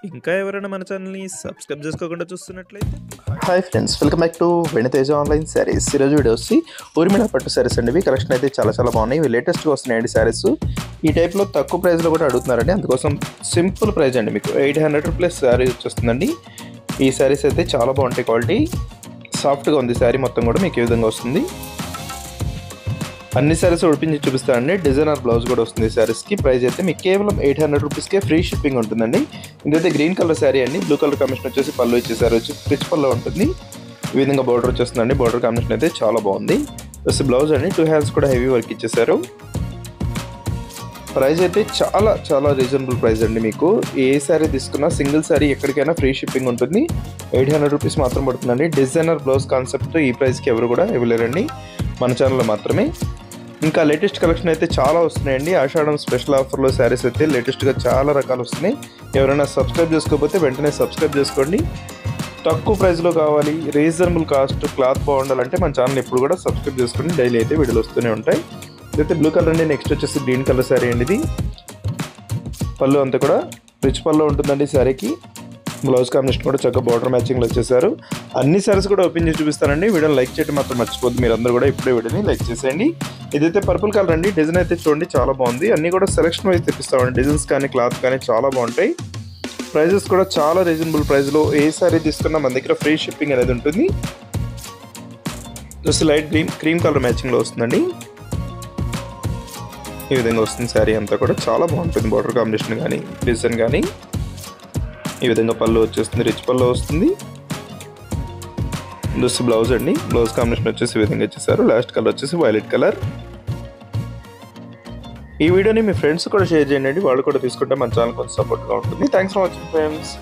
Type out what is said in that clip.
ఇంకా ఎవరైనా మన ఛానల్‌ని సబ్స్క్రైబ్ చేసుకోకుండా చూస్తున్నట్లయితే hi friends, welcome back to Venitheja online sarees. ఈరోజు వీడియో వచ్చి ఊర్మిళ పట్టు శారీస్ అండి. ఇవి కలెక్షన్ అయితే చాలా బాగున్నాయి. ఇవి లేటెస్ట్గా వస్తున్నాయండి శారీస్. ఈ టైప్లో తక్కువ ప్రైస్లో కూడా అడుగుతున్నారండి. అందుకోసం సింపుల్ ప్రైస్ అండి, మీకు 800 ప్లస్ శారీ వచ్చేస్తుందండి. ఈ శారీస్ అయితే చాలా బాగుంటాయి. క్వాలిటీ సాఫ్ట్గా ఉంది. శారీ మొత్తం కూడా మీకు ఈ విధంగా వస్తుంది. అన్ని శారీస్ ఉడిపించి చూపిస్తానండి. డిజైనర్ బ్లౌజ్ కూడా వస్తుంది శారీస్కి. ప్రైస్ అయితే మీకు కేవలం 800 రూపీస్కే ఫ్రీ షిప్పింగ్ ఉంటుందండి. ఇదైతే గ్రీన్ కలర్ శారీ అండి. బ్లూ కలర్ కాంబినేషన్ వచ్చేసి పళ్ళు ఇచ్చేసారు. వచ్చి రిచ్ పళ్ళు ఉంటుంది. ఈ విధంగా బార్డర్ వచ్చేస్తుందండి. బార్డర్ కాంబినేషన్ అయితే చాలా బాగుంది. ప్లస్ బ్లౌజ్ అండి 2 హ్యాండ్స్ కూడా హెవీ వర్క్ ఇచ్చేసారు. ప్రైస్ అయితే చాలా రీజనబుల్ ప్రైస్ అండి. మీకు ఏ శారీ తీసుకున్నా సింగిల్ శారీ ఎక్కడికైనా ఫ్రీ షిప్పింగ్ ఉంటుంది. 800 రూపీస్ మాత్రం పడుతుందండి. డిజైనర్ బ్లౌజ్ కాన్సెప్ట్ ఈ ప్రైస్కి ఎవరు కూడా ఇవ్వలేరండి, మన ఛానల్లో మాత్రమే. ఇంకా లేటెస్ట్ కలెక్షన్ అయితే చాలా వస్తున్నాయండి. ఆషాఢం స్పెషల్ ఆఫర్లో శారీస్ అయితే లేటెస్ట్గా చాలా రకాలు వస్తున్నాయి. ఎవరైనా సబ్స్క్రైబ్ చేసుకోకపోతే వెంటనే సబ్స్క్రైబ్ చేసుకోండి. తక్కువ ప్రైస్లో కావాలి, రీజనబుల్ కాస్ట్, క్లాత్ బాగుండాలంటే మన ఛానల్ ఎప్పుడు కూడా సబ్స్క్రైబ్ చేసుకోండి. డైలీ అయితే వీడియోలు వస్తూనే ఉంటాయి. ఇదైతే బ్లూ కలర్ అండి. నెక్స్ట్ వచ్చేసి గ్రీన్ కలర్ శారీ అండి. ఇది పళ్ళు అంతా కూడా రిచ్ పళ్ళు ఉంటుందండి శారీకి. బ్లౌజ్ కాంబినేషన్ కూడా చక్కగా బార్డర్ మ్యాచింగ్లో వచ్చేసారు. అన్ని శారీస్ కూడా ఓపెన్ చేసి చూపిస్తానండి. వీడియోని లైక్ చేయడం మాత్రం మర్చిపోద్దు. మీరు అందరూ కూడా ఇప్పుడే వీడియోని లైక్ చేసేయండి. ఇదైతే పర్పుల్ కలర్ అండి. డిజైన్ అయితే చూడండి చాలా బాగుంది. అన్ని కూడా సెలెక్షన్ వైజ్ తెప్పిస్తామండి. డిజైన్స్ కానీ క్లాత్ కానీ చాలా బాగుంటాయి. ప్రైజెస్ కూడా చాలా రీజనబుల్ ప్రైస్లో ఏ శారీ తీసుకున్నా మన దగ్గర ఫ్రీ షిప్పింగ్ అనేది ఉంటుంది. జస్ట్ లైట్ క్రీమ్ కలర్ మ్యాచింగ్లో వస్తుందండి. ఈ విధంగా వస్తుంది. శారీ అంతా కూడా చాలా బాగుంటుంది. బార్డర్ కాంబినేషన్ కానీ డిజైన్ కానీ. ఈ విధంగా పళ్ళు వచ్చేస్తుంది. రిచ్ పళ్ళు వస్తుంది. జస్ట్ బ్లౌజ్ అండి. బ్లౌజ్ కాంబినేషన్ వచ్చేసి ఈ విధంగా ఇచ్చేసారు. లాస్ట్ కలర్ వచ్చేసి వైలెట్ కలర్. ఈ వీడియోని మీ ఫ్రెండ్స్ కూడా షేర్ చేయండి. వాళ్ళు కూడా తీసుకుంటే మన ఛానల్ కొంచెం సపోర్ట్గా ఉంటుంది. Thanks for watching friends.